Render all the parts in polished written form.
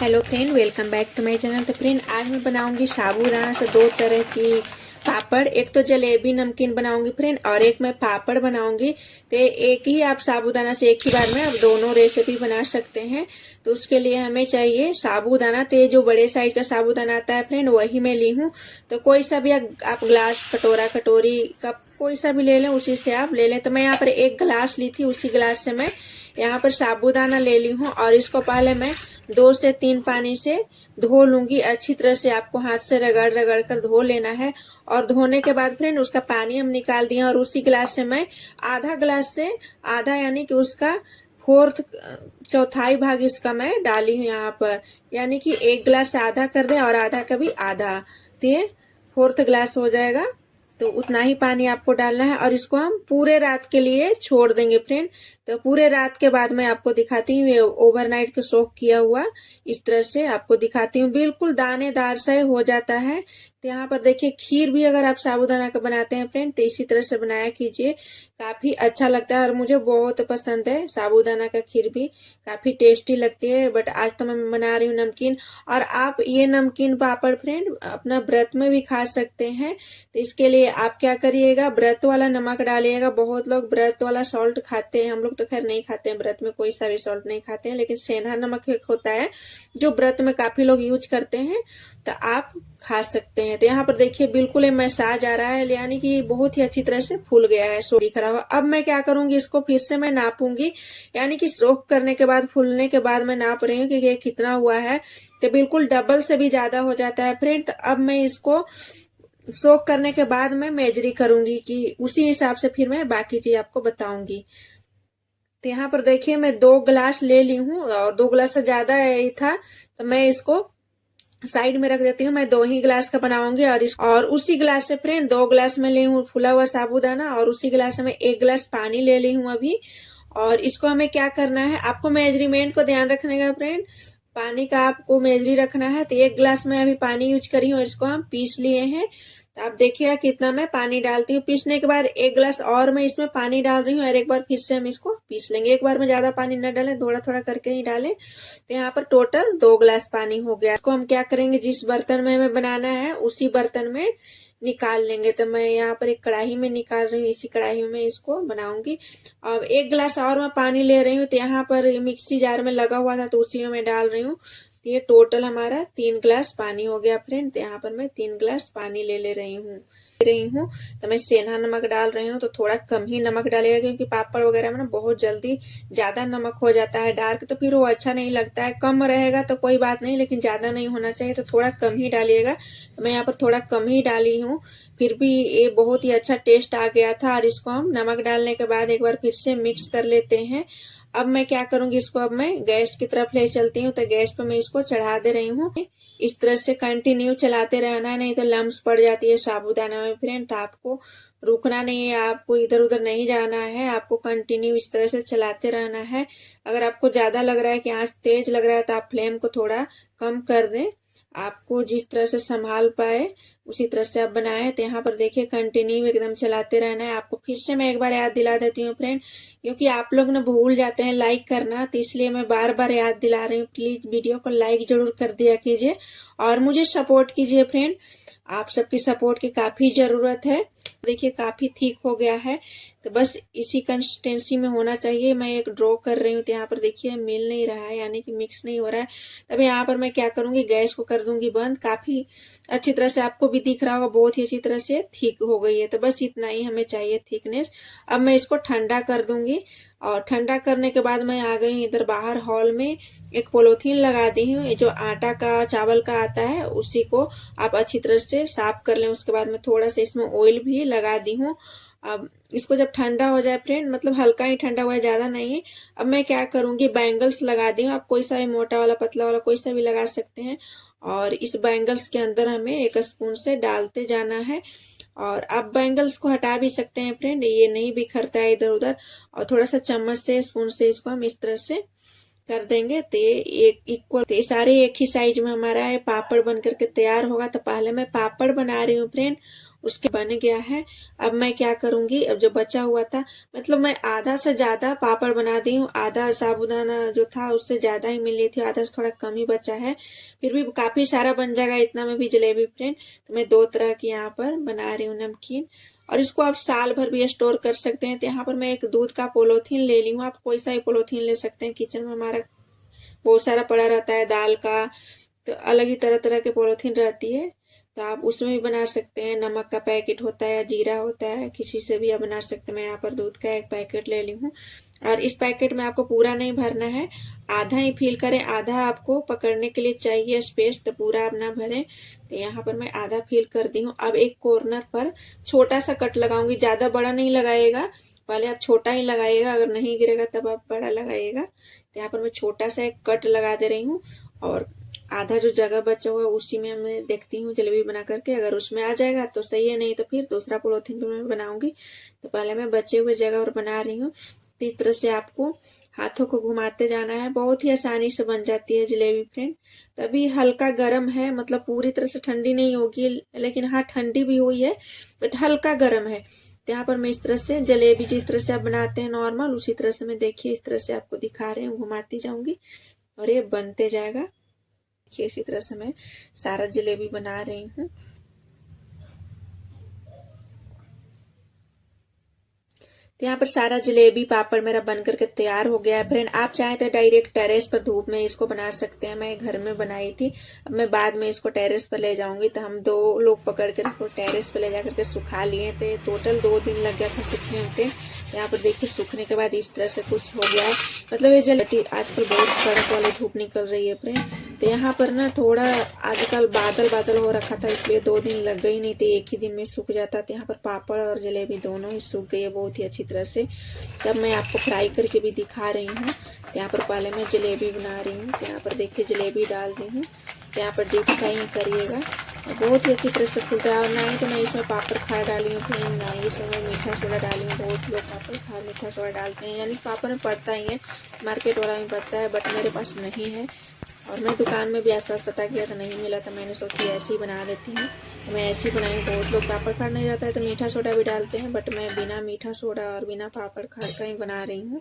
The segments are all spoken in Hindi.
Hello friend, welcome back to my channel. तो फ्रेंड, आज मैं बनाऊंगी साबूदाना से दो तरह की पापड़। एक तो जलेबी नमकीन बनाऊंगी फ्रेंड, और एक मैं पापड़ बनाऊंगी। तो एक ही आप साबूदाना से एक ही बार में आप दोनों रेसिपी बना सकते हैं। तो उसके लिए हमें चाहिए साबूदाना। तो ये जो बड़े साइज का साबूदाना आता है फ्रेंड, वही मैं ली हूँ। तो कोई सा भी आप ग्लास, कटोरा, कटोरी, कप कोई सा भी ले लें, उसी से आप ले लें। तो मैं यहाँ पर एक गिलास ली थी, उसी गिलास से मैं यहाँ पर साबूदाना ले ली हूँ। और इसको पहले मैं 2 से 3 पानी से धो लूंगी। अच्छी तरह से आपको हाथ से रगड़ रगड़ कर धो लेना है। और धोने के बाद फ्रेंड उसका पानी हम निकाल दिए, और उसी गिलास से मैं आधा गिलास से आधा, यानी कि उसका फोर्थ, चौथाई भाग इसका मैं डाली हूँ यहाँ पर। यानी कि एक गिलास से आधा कर दे और आधा का भी आधा, तो ये फोर्थ गिलास हो जाएगा। तो उतना ही पानी आपको डालना है, और इसको हम पूरे रात के लिए छोड़ देंगे फ्रेंड। तो पूरे रात के बाद मैं आपको दिखाती हूँ, ये ओवरनाइट के सोक किया हुआ इस तरह से आपको दिखाती हूँ। बिल्कुल दानेदार सा हो जाता है। तो यहाँ पर देखिए, खीर भी अगर आप साबूदाना का बनाते हैं फ्रेंड, तो इसी तरह से बनाया कीजिए, काफी अच्छा लगता है। और मुझे बहुत पसंद है साबूदाना का खीर भी, काफी टेस्टी लगती है। बट आज तो मैं बना रही हूँ नमकीन। और आप ये नमकीन पापड़ फ्रेंड अपना व्रत में भी खा सकते हैं। तो इसके लिए आप क्या करिएगा, व्रत वाला नमक डालिएगा। बहुत लोग व्रत वाला सॉल्ट खाते हैं, हम लोग तो खैर नहीं खाते हैं, व्रत में कोई सा भी सॉल्ट नहीं खाते हैं। लेकिन सेंधा नमक एक होता है जो व्रत में काफी लोग यूज करते हैं, तो आप खा सकते हैं। तो यहाँ पर देखिए, बिल्कुल मसाज आ रहा है, यानी कि बहुत ही अच्छी तरह से फूल गया है, सो दिख रहा होगा। अब मैं क्या करूंगी, इसको फिर से मैं नापूंगी, यानी कि सोख करने के बाद, फूलने के बाद मैं नाप रही हूँ कि ये कितना हुआ है। तो बिल्कुल डबल से भी ज्यादा हो जाता है फ्रेंड। तो अब मैं इसको सोख करने के बाद मैं मेजरी करूंगी, कि उसी हिसाब से फिर मैं बाकी चीज आपको बताऊंगी। तो यहाँ पर देखिए, मैं 2 गिलास ले ली हूँ, और 2 गिलास से ज्यादा ही था, तो मैं इसको साइड में रख देती हूँ। मैं 2 ही गिलास का बनाऊंगी। और उसी गिलास से फ्रेंड 2 गिलास में ली हूँ फूला हुआ साबूदाना, और उसी गिलास से मैं 1 गिलास पानी ले ली हूँ अभी। और इसको हमें क्या करना है, आपको मेजरमेंट को ध्यान रखने का फ्रेंड, पानी का आपको मेजरी रखना है। तो 1 गिलास में अभी पानी यूज करी हूँ, और इसको हम पीस लिए हैं। तो आप देखिएगा कितना मैं पानी डालती हूँ। पीसने के बाद 1 गिलास और मैं इसमें पानी डाल रही हूँ, और एक बार फिर से हम इसको पीस लेंगे। एक बार में ज्यादा पानी न डालें, थोड़ा थोड़ा करके ही डालें। तो यहाँ पर टोटल 2 गिलास पानी हो गया। इसको हम क्या करेंगे, जिस बर्तन में हमें बनाना है उसी बर्तन में निकाल लेंगे। तो मैं यहाँ पर एक कढ़ाई में निकाल रही हूँ, इसी कढ़ाई में इसको बनाऊंगी। अब 1 गिलास और मैं पानी ले रही हूँ। तो यहाँ पर मिक्सी जार में लगा हुआ था, तो उसी में मैं डाल रही हूँ। तो ये टोटल हमारा 3 गिलास पानी हो गया फ्रेंड। तो यहाँ पर मैं 3 गिलास पानी ले रही हूँ। तो मैं सेंधा नमक डाल रही हूँ, तो थोड़ा कम ही नमक डालिएगा, क्योंकि पापड़ वगैरह में ना बहुत जल्दी ज्यादा नमक हो जाता है डार्क, तो फिर वो अच्छा नहीं लगता है। कम रहेगा तो कोई बात नहीं, लेकिन ज्यादा नहीं होना चाहिए, तो थोड़ा कम ही डालिएगा। तो मैं यहाँ पर थोड़ा कम ही डाली हूँ, फिर भी ये बहुत ही अच्छा टेस्ट आ गया था। और इसको हम नमक डालने के बाद एक बार फिर से मिक्स कर लेते हैं। अब मैं क्या करूंगी, इसको अब मैं गैस की तरफ ले चलती हूँ। तो गैस पे मैं इसको चढ़ा दे रही हूँ। इस तरह से कंटिन्यू चलाते रहना है, नहीं तो लम्स पड़ जाती है साबूदाना में फ्रेंड। तो आपको रुकना नहीं है, आपको इधर उधर नहीं जाना है, आपको कंटिन्यू इस तरह से चलाते रहना है। अगर आपको ज्यादा लग रहा है कि आंच तेज लग रहा है, तो आप फ्लेम को थोड़ा कम कर दें। आपको जिस तरह से संभाल पाए उसी तरह से आप बनाएं। तो यहाँ पर देखिए, कंटिन्यू एकदम चलाते रहना है। आपको फिर से मैं एक बार याद दिला देती हूँ फ्रेंड, क्योंकि आप लोग ना भूल जाते हैं लाइक करना, तो इसलिए मैं बार बार याद दिला रही हूँ। प्लीज वीडियो को लाइक जरूर कर दिया कीजिए, और मुझे सपोर्ट कीजिए फ्रेंड। आप सबकी सपोर्ट की काफी जरूरत है। देखिए, काफी थिक हो गया है, तो बस इसी कंसिस्टेंसी में होना चाहिए। मैं एक ड्रॉ कर रही हूँ, तो यहाँ पर देखिए मिल नहीं रहा है, यानी कि मिक्स नहीं हो रहा है। तब यहाँ पर मैं क्या करूंगी, गैस को कर दूंगी बंद। काफी अच्छी तरह से आपको भी दिख रहा होगा, बहुत ही अच्छी तरह से थिक हो गई है। तो बस इतना ही हमें चाहिए थिकनेस। अब मैं इसको ठंडा कर दूंगी, और ठंडा करने के बाद मैं आ गई इधर बाहर हॉल में। एक पॉलीथीन लगा दी हूँ, जो आटा का चावल का आता है, उसी को आप अच्छी तरह से साफ कर लें। उसके बाद मैं थोड़ा सा इसमें ऑयल भी लगा दी हूँ। अब इसको जब ठंडा हो जाए फ्रेंड, मतलब हल्का ही ठंडा हुआ है, ज्यादा नहीं है। अब मैं क्या करूंगी, बैंगल्स लगा दी हूँ। आप कोई सा भी मोटा वाला, पतला वाला, कोई सा भी लगा सकते हैं। और इस बैंगल्स के अंदर हमें एक स्पून से डालते जाना है। और आप बैंगल्स को हटा भी सकते हैं फ्रेंड, ये नहीं बिखरता है इधर उधर। और थोड़ा सा चम्मच से, स्पून से इसको हम इस तरह से कर देंगे, तो ये एक इक्वल, तो सारे एक ही साइज में हमारा ये पापड़ बन करके तैयार होगा। तो पहले मैं पापड़ बना रही हूँ फ्रेंड, उसके बन गया है। अब मैं क्या करूंगी, अब जो बचा हुआ था, मतलब मैं आधा से ज्यादा पापड़ बना दी हूँ। आधा साबूदाना जो था उससे ज्यादा ही मिली थी, आधा से थोड़ा कम ही बचा है। फिर भी काफी सारा बन जाएगा इतना में भी जलेबी फ्रेंड। तो मैं 2 तरह की यहाँ पर बना रही हूँ नमकीन, और इसको आप साल भर भी स्टोर कर सकते हैं। तो यहाँ पर मैं एक दूध का पोलोथीन ले ली हूँ। आप कोई सा ही पोलोथीन ले सकते हैं, किचन में हमारा बहुत सारा पड़ा रहता है दाल का, तो अलग ही तरह तरह के पॉलिथीन रहती है। तो आप उसमें भी बना सकते हैं। नमक का पैकेट होता है या जीरा होता है, किसी से भी आप बना सकते हैं। मैं यहाँ पर दूध का एक पैकेट ले ली हूँ, और इस पैकेट में आपको पूरा नहीं भरना है, आधा ही फिल करें। आधा आपको पकड़ने के लिए चाहिए स्पेस, तो पूरा आप ना भरें। तो यहाँ पर मैं आधा फिल कर दी हूँ। अब एक कॉर्नर पर छोटा सा कट लगाऊंगी, ज्यादा बड़ा नहीं लगाएगा, पहले आप छोटा ही लगाइएगा, अगर नहीं गिरेगा तब आप बड़ा लगाइएगा। तो यहाँ पर मैं छोटा सा एक कट लगा दे रही हूँ, और आधा जो जगह बचा हुआ है उसी में मैं देखती हूँ जलेबी बना करके, अगर उसमें आ जाएगा तो सही है, नहीं तो फिर दूसरा पॉलिथीन पे मैं बनाऊंगी। तो पहले मैं बचे हुए जगह पर बना रही हूँ। तो इस तरह से आपको हाथों को घुमाते जाना है, बहुत ही आसानी से बन जाती है जलेबी फ्रेंड। तभी हल्का गर्म है, मतलब पूरी तरह से ठंडी नहीं होगी, लेकिन हाँ ठंडी भी हुई है, बट हल्का गर्म है। तो यहाँ पर मैं इस तरह से जलेबी जिस तरह से आप बनाते हैं नॉर्मल, उसी तरह से मैं देखिए इस तरह से आपको दिखा रही हूँ, घुमाती जाऊंगी और ये बनते जाएगा। देखिए इसी तरह से मैं सारा जलेबी बना रही हूँ। तो यहाँ पर सारा जलेबी पापड़ मेरा बन करके तैयार हो गया है फ्रेंड। आप चाहें तो डायरेक्ट टेरेस पर धूप में इसको बना सकते हैं। मैं घर में बनाई थी, अब मैं बाद में इसको टेरेस पर ले जाऊंगी। तो हम 2 लोग पकड़ कर इसको टेरेस पर ले जा करके सुखा लिए थे। टोटल 2 दिन लग गया था सूखने में फ्रेंड। यहाँ पर देखिए सूखने के बाद इस तरह से कुछ हो गया है, मतलब ये जलेबी आजकल बहुत कड़क वाली धूप निकल रही है फ्रेंड। तो यहाँ पर ना थोड़ा आजकल बादल बादल हो रखा था, इसलिए 2 दिन लग गई, नहीं तो एक ही दिन में सूख जाता। तो यहाँ पर पापड़ और जलेबी दोनों ही सूख गई है बहुत ही अच्छी तरह से। तब मैं आपको फ्राई करके भी दिखा रही हूँ। यहाँ पर पहले मैं जलेबी बना रही हूँ। तो यहाँ पर देखिए जलेबी डाल दी हूँ। तो यहाँ पर डीप फ्राई करिएगा, बहुत ही अच्छी तरह से फूलता है। और ना ही तो मैं इसमें पापड़ खार डाली हूँ फिर ना ही इसमें मैं मीठा सोडा डाली हूँ। बहुत लोग पापड़ खार मीठा सोडा डालते हैं, यानी पापड़ में पड़ता ही है, मार्केट वाला में पड़ता है, बट मेरे पास नहीं है। और मैं दुकान में भी आसपास पता किया था, नहीं मिला, तो मैंने सोची ऐसे ही बना देती हूँ। तो मैं ऐसे ही बनाई। बहुत लोग पापड़ खार नहीं रहता है तो मीठा सोडा भी डालते हैं, बट मैं बिना मीठा सोडा और बिना पापड़ खार का ही बना रही हूँ।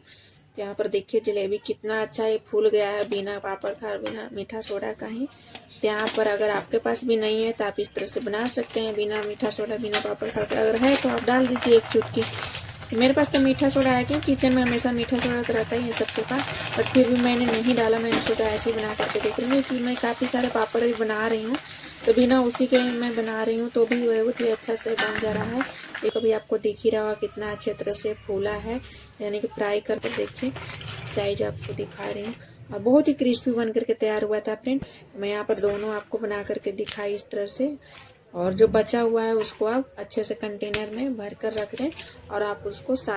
तो यहाँ पर देखिए जलेबी कितना अच्छा ये फूल गया है, बिना पापड़ खार बिना मीठा सोडा का ही। तो यहाँ पर अगर आपके पास भी नहीं है तो आप इस तरह से बना सकते हैं, बिना मीठा सोडा बिना पापड़ खार का। अगर है तो आप डाल दीजिए 1 चुटकी। मेरे पास तो मीठा सोडा है, क्योंकि किचन में हमेशा मीठा सोडा तो रहता ही है सबके पास, बट फिर भी मैंने नहीं डाला। मैंने सोचा ऐसे ही बना करके देख रही हूँ कि मैं काफ़ी सारे पापड़ भी बना रही हूँ, तो बिना उसी के मैं बना रही हूँ तो भी बहुत ही अच्छा से बन जा रहा है। देखो भी आपको दिख ही रहा होगा कितना अच्छे तरह से फूला है, यानी कि फ्राई करके देखिए साइज आपको दिखा रही हूँ। और बहुत ही क्रिस्पी बन करके तैयार हुआ था फ्रेंड। मैं यहाँ पर दोनों आपको बना करके दिखाई इस तरह से। और जो बचा हुआ है उसको आप अच्छे से कंटेनर में भर कर रख दें, और आप उसको